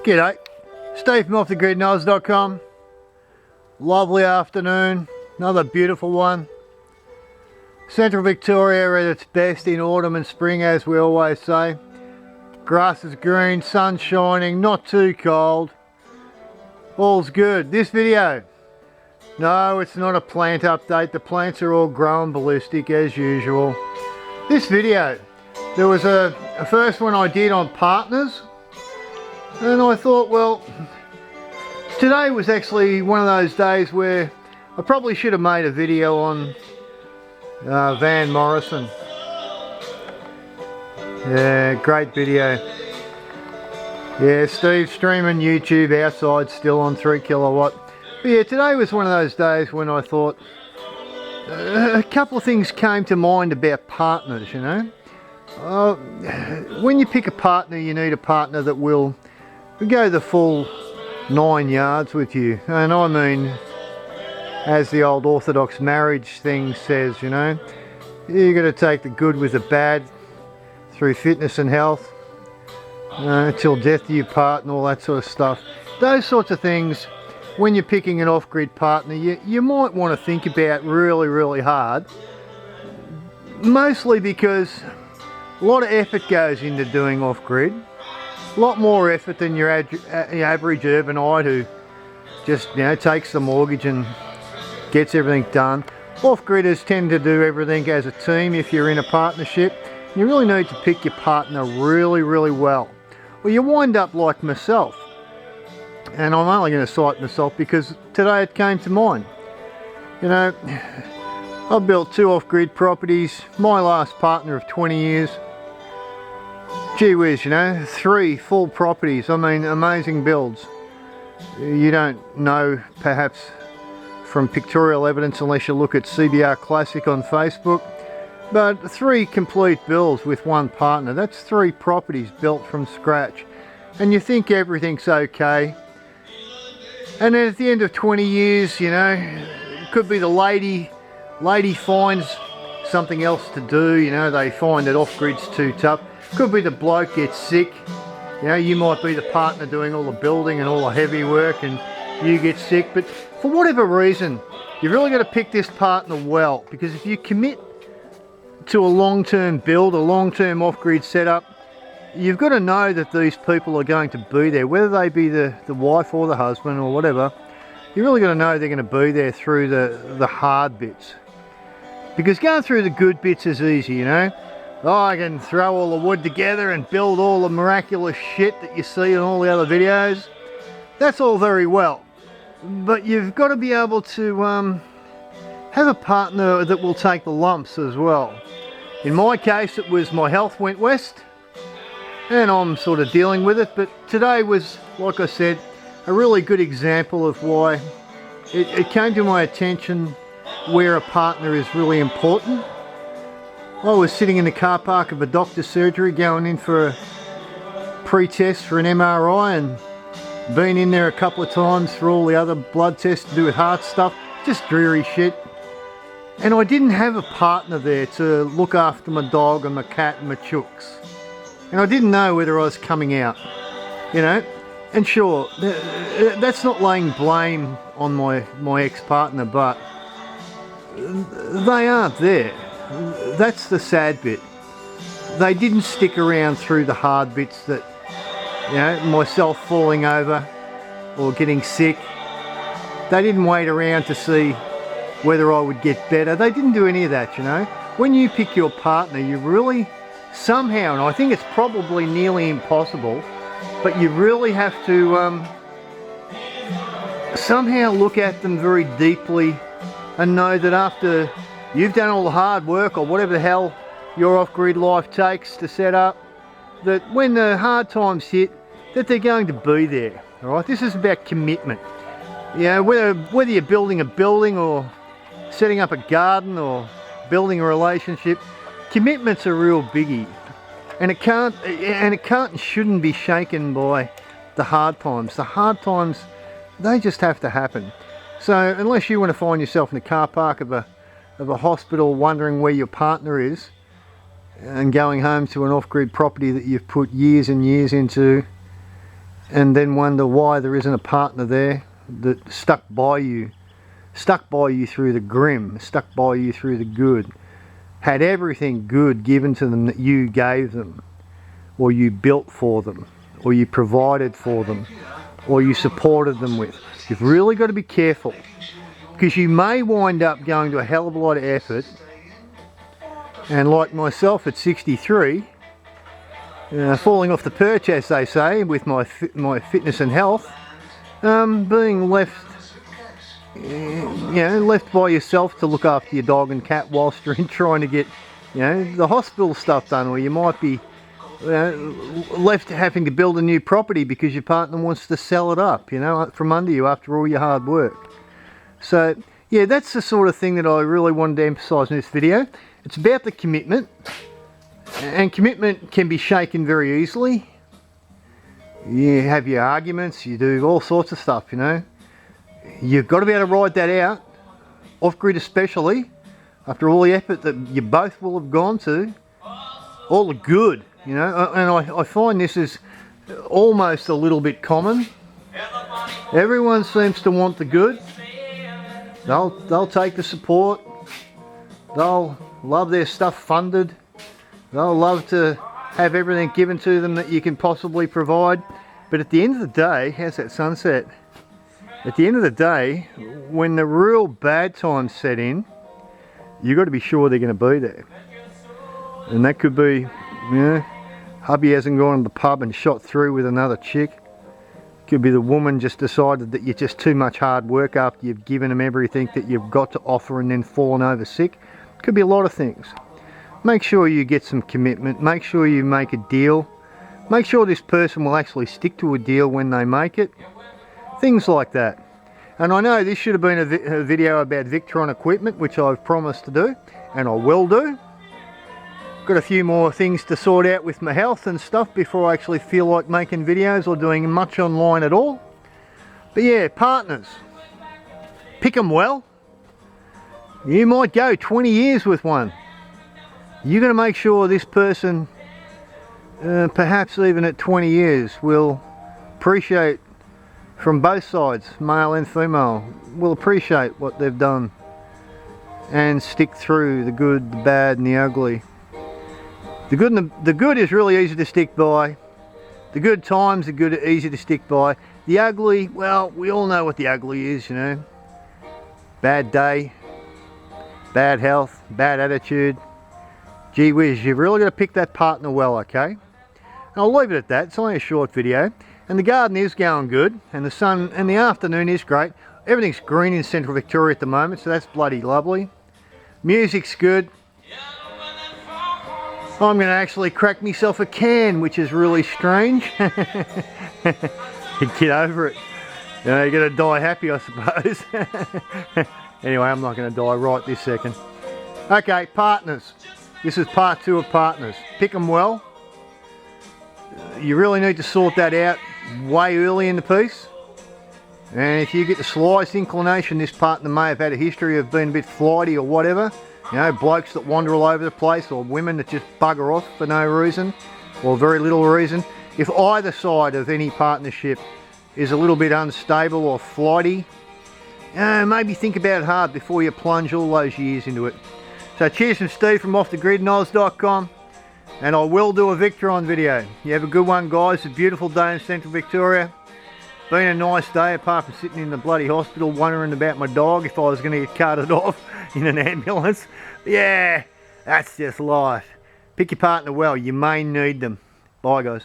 G'day, Steve from offthegridnoz.com. Lovely afternoon, another beautiful one. Central Victoria at its best in autumn and spring, as we always say. Grass is green, sun shining, not too cold. All's good. This video, no, it's not a plant update. The plants are all growing ballistic as usual. This video, there was a first one I did on partners, and I thought, well, today was actually one of those days where I probably should have made a video on Van Morrison. Yeah, great video. Yeah, Steve streaming YouTube outside still on 3 kilowatt. But yeah, today was one of those days when I thought a couple of things came to mind about partners, you know. When you pick a partner, you need a partner that will go the full 9 yards with you. And I mean, as the old orthodox marriage thing says, you know, you got to take the good with the bad through fitness and health, till death do you part and all that sort of stuff. Those sorts of things, when you're picking an off-grid partner, you might want to think about really hard, mostly because a lot of effort goes into doing off-grid. A lot more effort than your average urbanite who just, you know, takes the mortgage and gets everything done. Off-gridders tend to do everything as a team if you're in a partnership. You really need to pick your partner really well. Well, you wind up like myself, and I'm only going to cite myself because today it came to mind. You know, I built 2 off-grid properties, my last partner of 20 years. Gee whiz, you know, 3 full properties. I mean, amazing builds. You don't know perhaps from pictorial evidence unless you look at CBR Classic on Facebook, but 3 complete builds with one partner. That's 3 properties built from scratch, and you think everything's okay, and then at the end of 20 years, you know, it could be the lady finds something else to do. You know, they find that off-grid's too tough. Could be the bloke gets sick. You know, you might be the partner doing all the building and all the heavy work and you get sick, but for whatever reason, you've really got to pick this partner well, because if you commit to a long-term build, a long-term off-grid setup, you've got to know that these people are going to be there, whether they be the wife or the husband or whatever. You really got to know they're going to be there through the hard bits, because going through the good bits is easy, you know. Oh, I can throw all the wood together and build all the miraculous shit that you see in all the other videos. That's all very well, but you've got to be able to have a partner that will take the lumps as well. In my case, it was my health went west, and I'm sort of dealing with it, but today was, like I said, a really good example of why it came to my attention where a partner is really important. I was sitting in the car park of a doctor's surgery going in for a pre-test for an MRI, and been in there a couple of times for all the other blood tests to do with heart stuff, just dreary shit. And I didn't have a partner there to look after my dog and my cat and my chooks. And I didn't know whether I was coming out, you know. And sure, that's not laying blame on my ex-partner, but they aren't there. That's the sad bit. They didn't stick around through the hard bits, that, you know, myself falling over or getting sick. They didn't wait around to see whether I would get better. They didn't do any of that, you know. When you pick your partner, you really somehow, and I think it's probably nearly impossible, but you really have to somehow look at them very deeply and know that after you've done all the hard work or whatever the hell your off-grid life takes to set up, that when the hard times hit, that they're going to be there. All right, this is about commitment. You know, whether you're building a building or setting up a garden or building a relationship, commitment's a real biggie, and it can't and shouldn't be shaken by the hard times. The hard times, they just have to happen. So unless you want to find yourself in the car park of a hospital wondering where your partner is, and going home to an off-grid property that you've put years and years into, and then wonder why there isn't a partner there that stuck by you through the grim, stuck by you through the good, had everything good given to them that you gave them, or you built for them, or you provided for them, or you supported them with. You've really got to be careful, because you may wind up going to a hell of a lot of effort, and like myself at 63, falling off the perch, as they say, with my fitness and health, being left left by yourself to look after your dog and cat whilst you're in trying to get the hospital stuff done, or you might be left having to build a new property because your partner wants to sell it up from under you after all your hard work. So yeah, that's the sort of thing that I really wanted to emphasize in this video. It's about the commitment, and commitment can be shaken very easily. You have your arguments, you do all sorts of stuff, You've got to be able to ride that out, off-grid especially, after all the effort that you both will have gone to, all the good, and I find this is almost a little bit common. Everyone seems to want the good. They'll take the support, they'll love their stuff funded, they'll love to have everything given to them that you can possibly provide. But at the end of the day, how's that sunset? At the end of the day, when the real bad times set in, you've got to be sure they're going to be there. And that could be, hubby hasn't gone to the pub and shot through with another chick. Could be the woman just decided that you're just too much hard work after you've given them everything that you've got to offer and then fallen over sick. Could be a lot of things. Make sure you get some commitment. Make sure you make a deal. Make sure this person will actually stick to a deal when they make it. Things like that. And I know this should have been a video about Victron equipment, which I've promised to do, and I will do. Got a few more things to sort out with my health and stuff before I actually feel like making videos or doing much online at all. But yeah, partners, pick them well. You might go 20 years with one. You're going to make sure this person, perhaps even at 20 years, will appreciate, from both sides, male and female, will appreciate what they've done and stick through the good, the bad and the ugly. The good is really easy to stick by. The good times are easy to stick by. The ugly, well, we all know what the ugly is, Bad day, bad health, bad attitude. Gee whiz, you've really got to pick that partner well, okay? And I'll leave it at that. It's only a short video. And the garden is going good, and the sun and the afternoon is great. Everything's green in central Victoria at the moment, so that's bloody lovely. Music's good. I'm going to actually crack myself a can, which is really strange. Get over it. You're going to die happy, I suppose. Anyway, I'm not going to die right this second. Okay, partners. This is part 2 of partners. Pick them well. You really need to sort that out way early in the piece. And if you get the slightest inclination, this partner may have had a history of being a bit flighty or whatever. Blokes that wander all over the place, or women that just bugger off for no reason, or very little reason. If either side of any partnership is a little bit unstable or flighty, maybe think about it hard before you plunge all those years into it. So cheers from Steve from offthegridnoz.com, and I will do a Victron video. You have a good one, guys. It's a beautiful day in central Victoria. Been a nice day, apart from sitting in the bloody hospital wondering about my dog if I was going to get carted off in an ambulance. Yeah, that's just life. Pick your partner well. You may need them. Bye, guys.